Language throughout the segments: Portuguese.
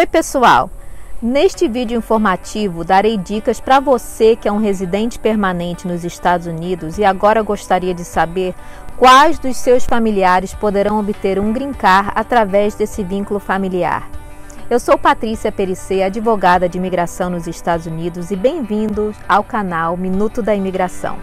Oi pessoal, neste vídeo informativo darei dicas para você que é um residente permanente nos Estados Unidos e agora gostaria de saber quais dos seus familiares poderão obter um green card através desse vínculo familiar. Eu sou Patrícia Perissé, advogada de imigração nos Estados Unidos e bem-vindos ao canal Minuto da Imigração.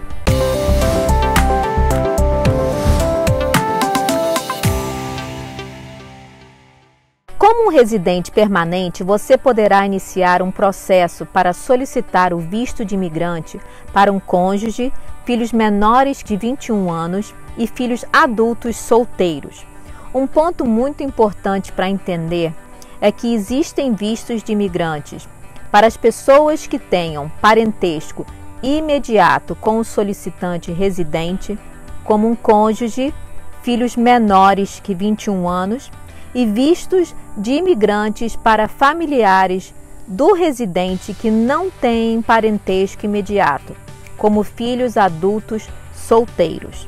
Como um residente permanente, você poderá iniciar um processo para solicitar o visto de imigrante para um cônjuge, filhos menores de 21 anos e filhos adultos solteiros. Um ponto muito importante para entender é que existem vistos de imigrantes para as pessoas que tenham parentesco imediato com o solicitante residente, como um cônjuge, filhos menores que 21 anos, e vistos de imigrantes para familiares do residente que não têm parentesco imediato, como filhos adultos solteiros.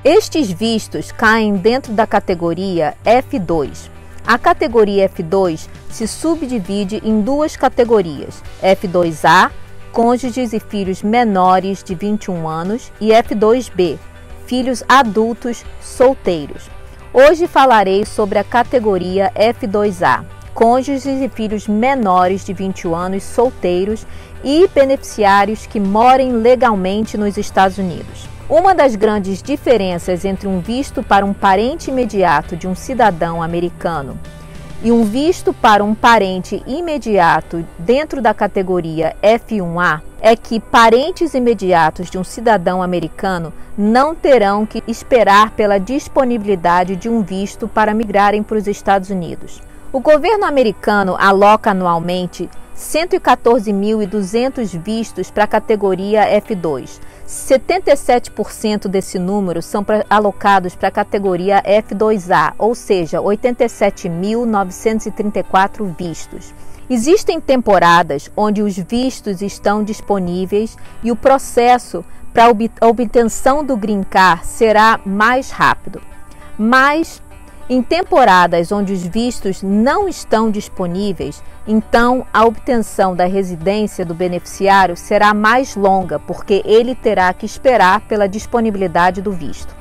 Estes vistos caem dentro da categoria F2. A categoria F2 se subdivide em duas categorias: F2A, cônjuges e filhos menores de 21 anos, e F2B, filhos adultos solteiros. Hoje falarei sobre a categoria F2A, cônjuges e filhos menores de 21 anos solteiros e beneficiários que morem legalmente nos Estados Unidos. Uma das grandes diferenças entre um visto para um parente imediato de um cidadão americano e um visto para um parente imediato dentro da categoria F1A é que parentes imediatos de um cidadão americano não terão que esperar pela disponibilidade de um visto para migrarem para os Estados Unidos. O governo americano aloca anualmente 114.200 vistos para a categoria F2. 77% desse número são alocados para a categoria F2A, ou seja, 87.934 vistos. Existem temporadas onde os vistos estão disponíveis e o processo para a obtenção do green card será mais rápido. Mas em temporadas onde os vistos não estão disponíveis, então a obtenção da residência do beneficiário será mais longa, porque ele terá que esperar pela disponibilidade do visto.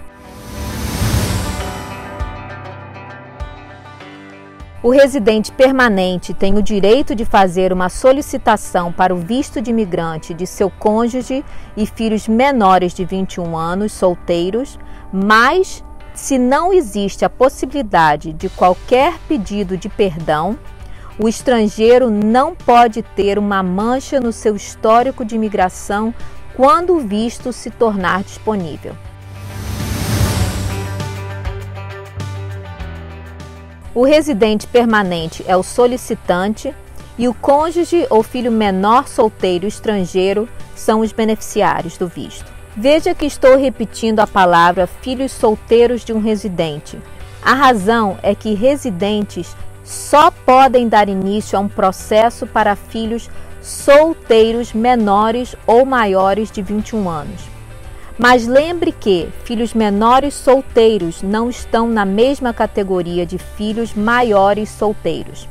O residente permanente tem o direito de fazer uma solicitação para o visto de imigrante de seu cônjuge e filhos menores de 21 anos solteiros, mas se não existe a possibilidade de qualquer pedido de perdão, o estrangeiro não pode ter uma mancha no seu histórico de imigração quando o visto se tornar disponível. O residente permanente é o solicitante e o cônjuge ou filho menor solteiro estrangeiro são os beneficiários do visto. Veja que estou repetindo a palavra filhos solteiros de um residente. A razão é que residentes só podem dar início a um processo para filhos solteiros menores ou maiores de 21 anos. Mas lembre que filhos menores solteiros não estão na mesma categoria de filhos maiores solteiros.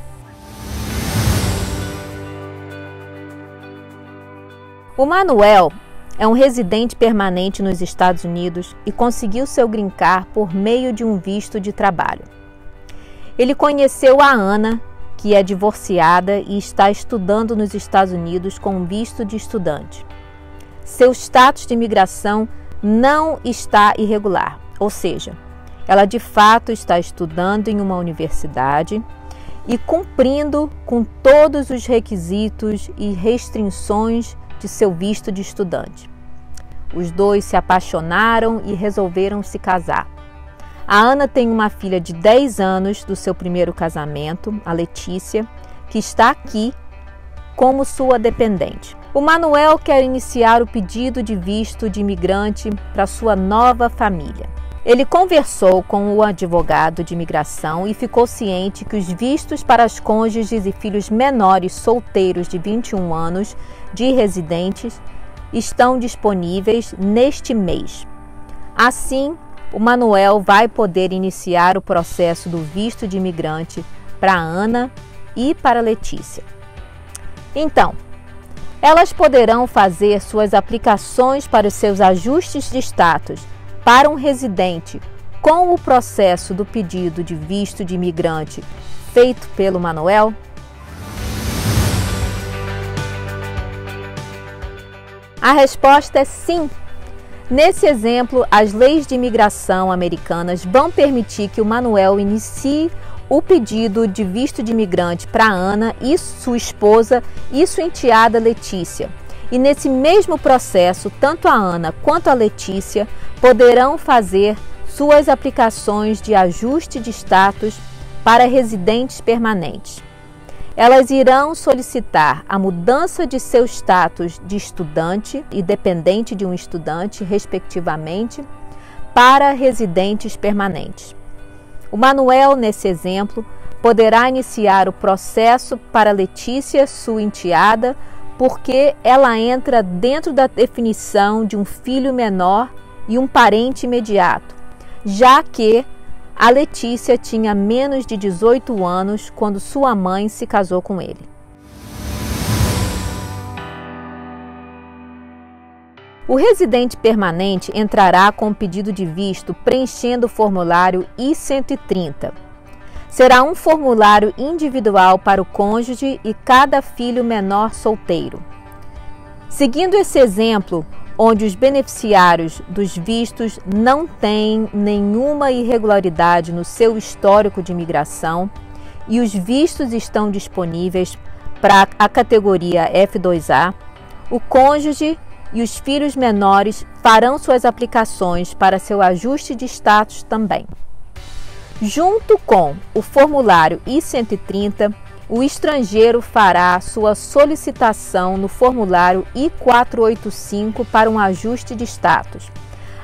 O Manuel é um residente permanente nos Estados Unidos e conseguiu seu green card por meio de um visto de trabalho. Ele conheceu a Ana, que é divorciada e está estudando nos Estados Unidos com um visto de estudante. Seu status de imigração não está irregular, ou seja, ela de fato está estudando em uma universidade e cumprindo com todos os requisitos e restrições de seu visto de estudante. Os dois se apaixonaram e resolveram se casar. A Ana tem uma filha de 10 anos do seu primeiro casamento, a Letícia, que está aqui como sua dependente. O Manuel quer iniciar o pedido de visto de imigrante para sua nova família. Ele conversou com o advogado de imigração e ficou ciente que os vistos para os cônjuges e filhos menores solteiros de 21 anos de residentes estão disponíveis neste mês. Assim, o Manuel vai poder iniciar o processo do visto de imigrante para Ana e para Letícia. Então, elas poderão fazer suas aplicações para os seus ajustes de status para um residente com o processo do pedido de visto de imigrante feito pelo Manuel? A resposta é sim. Nesse exemplo, as leis de imigração americanas vão permitir que o Manuel inicie o pedido de visto de imigrante para Ana e sua esposa e sua enteada Letícia. E nesse mesmo processo, tanto a Ana quanto a Letícia poderão fazer suas aplicações de ajuste de status para residentes permanentes. Elas irão solicitar a mudança de seu status de estudante e dependente de um estudante, respectivamente, para residentes permanentes. O Manuel, nesse exemplo, poderá iniciar o processo para Letícia, sua enteada, porque ela entra dentro da definição de um filho menor e um parente imediato, já que a Letícia tinha menos de 18 anos quando sua mãe se casou com ele. O residente permanente entrará com o pedido de visto preenchendo o formulário I-130. Será um formulário individual para o cônjuge e cada filho menor solteiro. Seguindo esse exemplo, onde os beneficiários dos vistos não têm nenhuma irregularidade no seu histórico de imigração e os vistos estão disponíveis para a categoria F2A, o cônjuge e os filhos menores farão suas aplicações para seu ajuste de status também. Junto com o formulário I-130, o estrangeiro fará sua solicitação no formulário I-485 para um ajuste de status.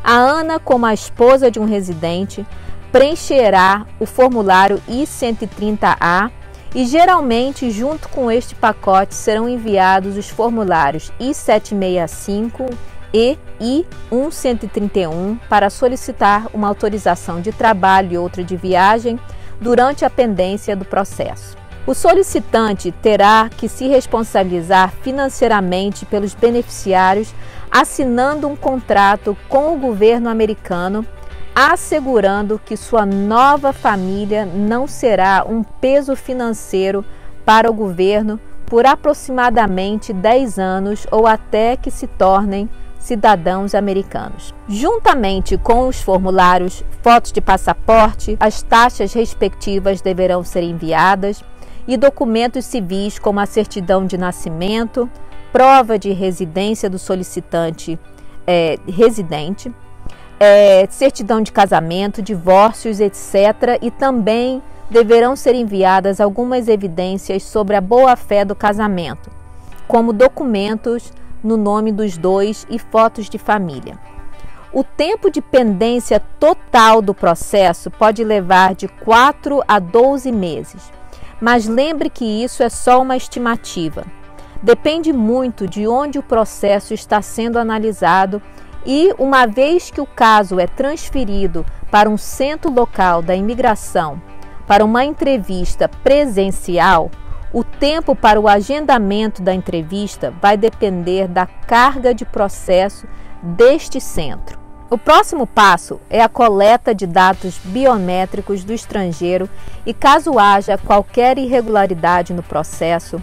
A Ana, como a esposa de um residente, preencherá o formulário I-130A e, geralmente, junto com este pacote, serão enviados os formulários I-765 e I-1131 para solicitar uma autorização de trabalho e outra de viagem durante a pendência do processo. O solicitante terá que se responsabilizar financeiramente pelos beneficiários, assinando um contrato com o governo americano, assegurando que sua nova família não será um peso financeiro para o governo por aproximadamente 10 anos ou até que se tornem cidadãos americanos. Juntamente com os formulários, fotos de passaporte, as taxas respectivas deverão ser enviadas e documentos civis como a certidão de nascimento, prova de residência do solicitante residente, certidão de casamento, divórcios, etc. E também deverão ser enviadas algumas evidências sobre a boa-fé do casamento, como documentos no nome dos dois e fotos de família. O tempo de pendência total do processo pode levar de 4 a 12 meses. Mas lembre que isso é só uma estimativa. Depende muito de onde o processo está sendo analisado e, uma vez que o caso é transferido para um centro local da imigração para uma entrevista presencial, o tempo para o agendamento da entrevista vai depender da carga de processo deste centro. O próximo passo é a coleta de dados biométricos do estrangeiro e, caso haja qualquer irregularidade no processo,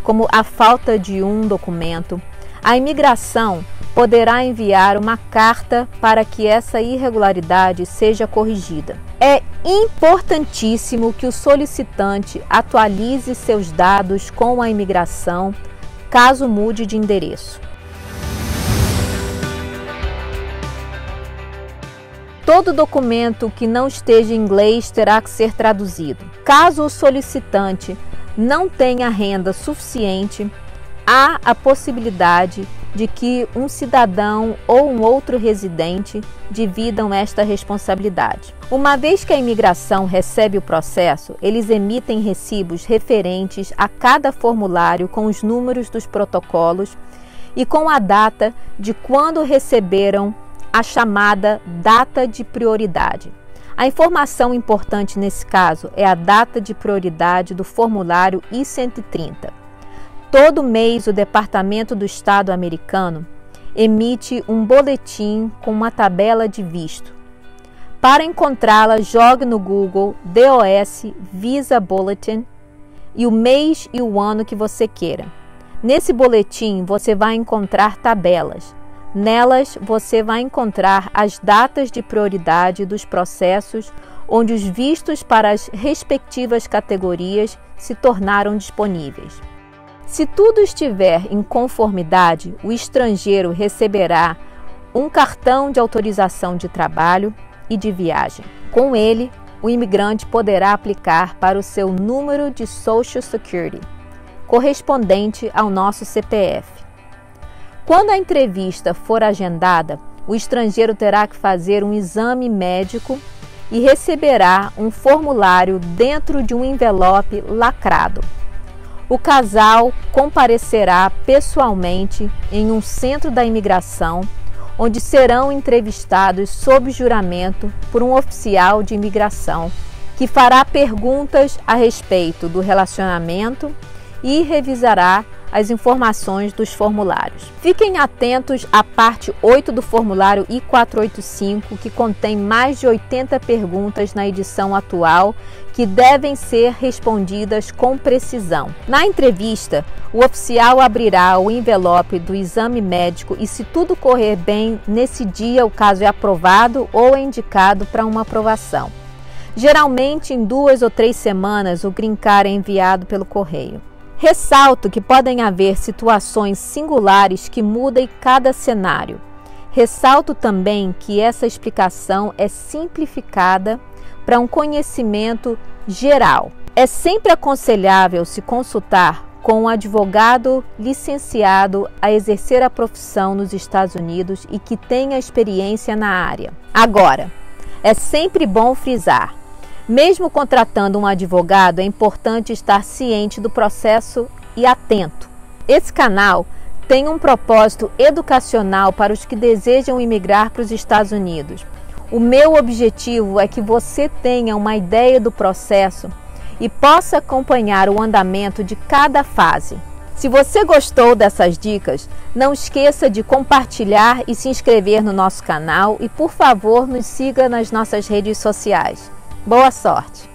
como a falta de um documento, a imigração poderá enviar uma carta para que essa irregularidade seja corrigida. É importantíssimo que o solicitante atualize seus dados com a imigração, caso mude de endereço. Todo documento que não esteja em inglês terá que ser traduzido. Caso o solicitante não tenha renda suficiente, há a possibilidade de que um cidadão ou um outro residente dividam esta responsabilidade. Uma vez que a imigração recebe o processo, eles emitem recibos referentes a cada formulário com os números dos protocolos e com a data de quando receberam a chamada data de prioridade. A informação importante nesse caso é a data de prioridade do formulário I-130. Todo mês, o Departamento do Estado americano emite um boletim com uma tabela de visto. Para encontrá-la, jogue no Google DOS Visa Bulletin e o mês e o ano que você queira. Nesse boletim, você vai encontrar tabelas. Nelas, você vai encontrar as datas de prioridade dos processos onde os vistos para as respectivas categorias se tornaram disponíveis. Se tudo estiver em conformidade, o estrangeiro receberá um cartão de autorização de trabalho e de viagem. Com ele, o imigrante poderá aplicar para o seu número de Social Security, correspondente ao nosso CPF. Quando a entrevista for agendada, o estrangeiro terá que fazer um exame médico e receberá um formulário dentro de um envelope lacrado. O casal comparecerá pessoalmente em um centro da imigração, onde serão entrevistados sob juramento por um oficial de imigração, que fará perguntas a respeito do relacionamento e revisará as informações dos formulários. Fiquem atentos à parte 8 do formulário I-485, que contém mais de 80 perguntas na edição atual, que devem ser respondidas com precisão. Na entrevista, o oficial abrirá o envelope do exame médico e, se tudo correr bem, nesse dia o caso é aprovado ou é indicado para uma aprovação. Geralmente, em 2 ou 3 semanas, o Green Card é enviado pelo correio. Ressalto que podem haver situações singulares que mudem cada cenário. Ressalto também que essa explicação é simplificada para um conhecimento geral. É sempre aconselhável se consultar com um advogado licenciado a exercer a profissão nos Estados Unidos e que tenha experiência na área. Agora, é sempre bom frisar: mesmo contratando um advogado, é importante estar ciente do processo e atento. Esse canal tem um propósito educacional para os que desejam imigrar para os Estados Unidos. O meu objetivo é que você tenha uma ideia do processo e possa acompanhar o andamento de cada fase. Se você gostou dessas dicas, não esqueça de compartilhar e se inscrever no nosso canal e, por favor, nos siga nas nossas redes sociais. Boa sorte!